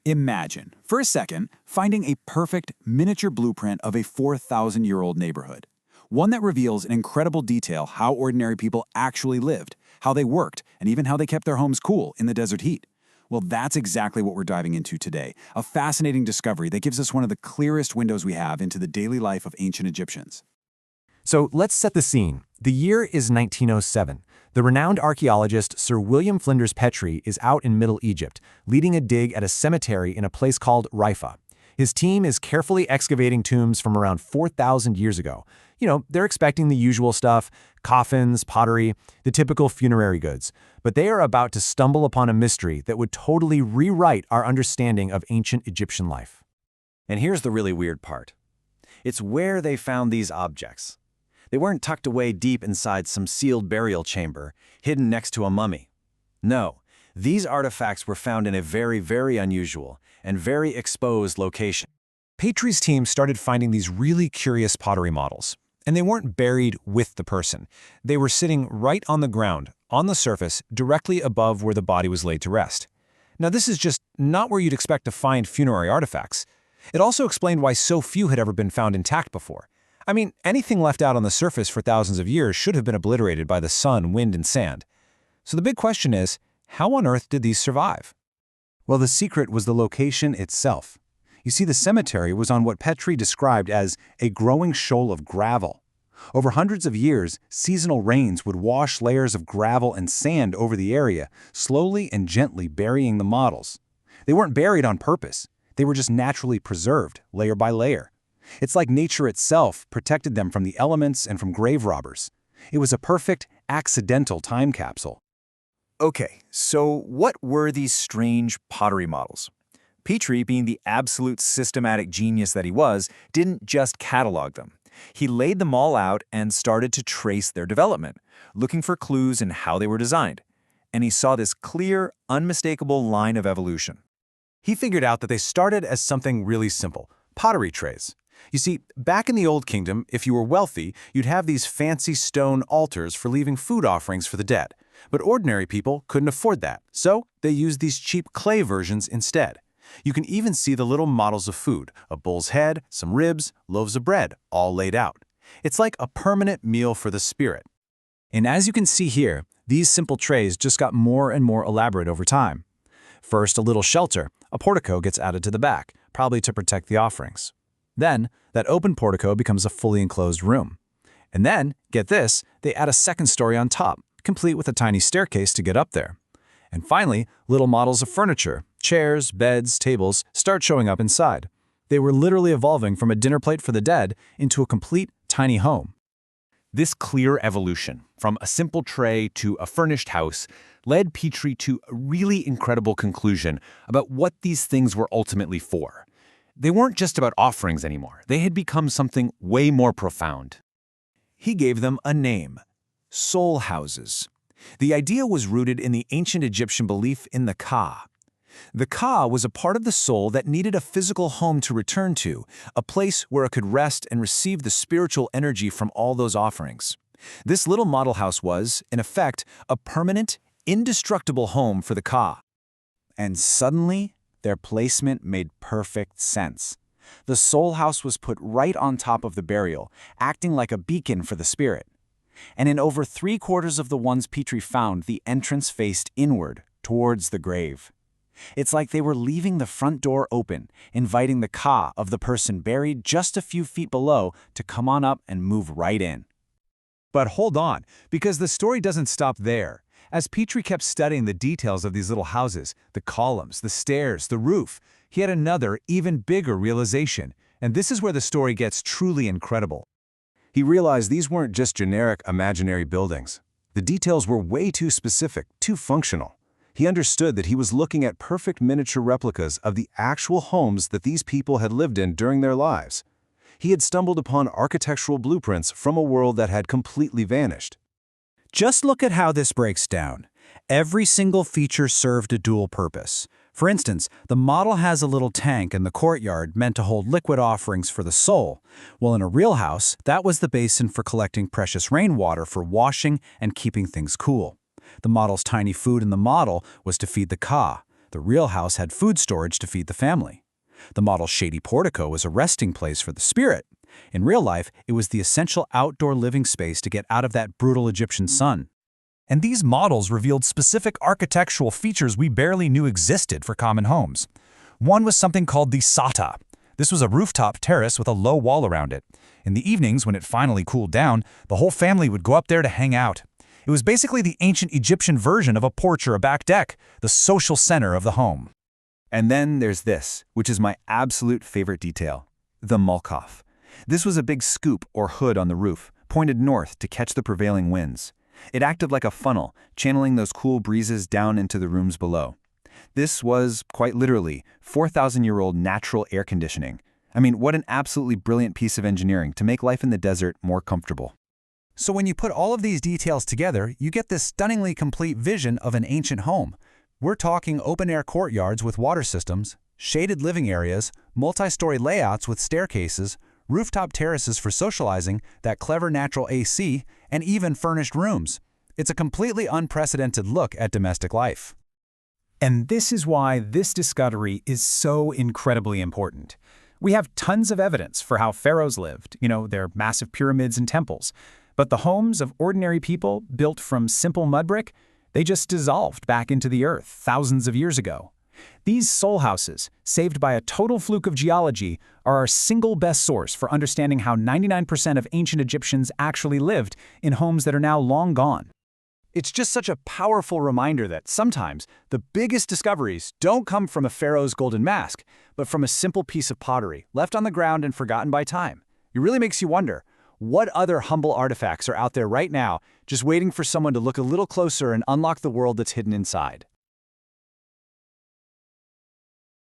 Imagine, for a second, finding a perfect miniature blueprint of a 4,000-year-old neighborhood. One that reveals in incredible detail how ordinary people actually lived, how they worked, and even how they kept their homes cool in the desert heat. Well, that's exactly what we're diving into today, a fascinating discovery that gives us one of the clearest windows we have into the daily life of ancient Egyptians. So let's set the scene. The year is 1907. The renowned archaeologist Sir William Flinders Petrie is out in Middle Egypt, leading a dig at a cemetery in a place called Raifa. His team is carefully excavating tombs from around 4,000 years ago. They're expecting the usual stuff, coffins, pottery, the typical funerary goods. But they are about to stumble upon a mystery that would totally rewrite our understanding of ancient Egyptian life. And here's the really weird part. It's where they found these objects. They weren't tucked away deep inside some sealed burial chamber, hidden next to a mummy. No, these artifacts were found in a very, very unusual and very exposed location. Petrie's team started finding these really curious pottery models. And they weren't buried with the person. They were sitting right on the ground, on the surface, directly above where the body was laid to rest. Now, this is just not where you'd expect to find funerary artifacts. It also explained why so few had ever been found intact before. I mean, anything left out on the surface for thousands of years should have been obliterated by the sun, wind, and sand. So the big question is, how on earth did these survive? Well, the secret was the location itself. You see, the cemetery was on what Petrie described as a growing shoal of gravel. Over hundreds of years, seasonal rains would wash layers of gravel and sand over the area, slowly and gently burying the models. They weren't buried on purpose. They were just naturally preserved, layer by layer. It's like nature itself protected them from the elements and from grave robbers. It was a perfect, accidental time capsule. Okay, so what were these strange pottery models? Petrie, being the absolute systematic genius that he was, didn't just catalog them. He laid them all out and started to trace their development, looking for clues in how they were designed. And he saw this clear, unmistakable line of evolution. He figured out that they started as something really simple, pottery trays. You see, back in the Old Kingdom, if you were wealthy, you'd have these fancy stone altars for leaving food offerings for the dead. But ordinary people couldn't afford that, so they used these cheap clay versions instead. You can even see the little models of food, a bull's head, some ribs, loaves of bread, all laid out. It's like a permanent meal for the spirit. And as you can see here, these simple trays just got more and more elaborate over time. First, a little shelter, a portico gets added to the back, probably to protect the offerings. Then, that open portico becomes a fully enclosed room. And then, get this, they add a second story on top, complete with a tiny staircase to get up there. And finally, little models of furniture, chairs, beds, tables, start showing up inside. They were literally evolving from a dinner plate for the dead into a complete tiny home. This clear evolution, from a simple tray to a furnished house, led Petrie to a really incredible conclusion about what these things were ultimately for. They weren't just about offerings anymore. They had become something way more profound. He gave them a name: soul houses. The idea was rooted in the ancient Egyptian belief in the Ka. The Ka was a part of the soul that needed a physical home to return to, a place where it could rest and receive the spiritual energy from all those offerings. This little model house was, in effect, a permanent, indestructible home for the Ka. And suddenly, their placement made perfect sense. The soul house was put right on top of the burial, acting like a beacon for the spirit. And in over 3/4 of the ones Petrie found, the entrance faced inward, towards the grave. It's like they were leaving the front door open, inviting the Ka of the person buried just a few feet below to come on up and move right in. But hold on, because the story doesn't stop there. As Petrie kept studying the details of these little houses, the columns, the stairs, the roof, he had another, even bigger realization. And this is where the story gets truly incredible. He realized these weren't just generic imaginary buildings. The details were way too specific, too functional. He understood that he was looking at perfect miniature replicas of the actual homes that these people had lived in during their lives. He had stumbled upon architectural blueprints from a world that had completely vanished. Just look at how this breaks down. Every single feature served a dual purpose. For instance, the model has a little tank in the courtyard meant to hold liquid offerings for the soul, while in a real house, that was the basin for collecting precious rainwater for washing and keeping things cool. The model's tiny food in the model was to feed the Ka. The real house had food storage to feed the family. The model's shady portico was a resting place for the spirit. In real life, it was the essential outdoor living space to get out of that brutal Egyptian sun. And these models revealed specific architectural features we barely knew existed for common homes. One was something called the sata. This was a rooftop terrace with a low wall around it. In the evenings, when it finally cooled down, the whole family would go up there to hang out. It was basically the ancient Egyptian version of a porch or a back deck, the social center of the home. And then there's this, which is my absolute favorite detail, the mulkaf. This was a big scoop or hood on the roof, pointed north to catch the prevailing winds. It acted like a funnel, channeling those cool breezes down into the rooms below. This was, quite literally, 4,000-year-old natural air conditioning. I mean, what an absolutely brilliant piece of engineering to make life in the desert more comfortable. So when you put all of these details together, you get this stunningly complete vision of an ancient home. We're talking open-air courtyards with water systems, shaded living areas, multi-story layouts with staircases, rooftop terraces for socializing, that clever natural AC, and even furnished rooms. It's a completely unprecedented look at domestic life. And this is why this discovery is so incredibly important. We have tons of evidence for how pharaohs lived, their massive pyramids and temples. But the homes of ordinary people built from simple mud brick, they just dissolved back into the earth thousands of years ago. These soul houses, saved by a total fluke of geology, are our single best source for understanding how 99% of ancient Egyptians actually lived in homes that are now long gone. It's just such a powerful reminder that sometimes the biggest discoveries don't come from a pharaoh's golden mask, but from a simple piece of pottery left on the ground and forgotten by time. It really makes you wonder, what other humble artifacts are out there right now, just waiting for someone to look a little closer and unlock the world that's hidden inside?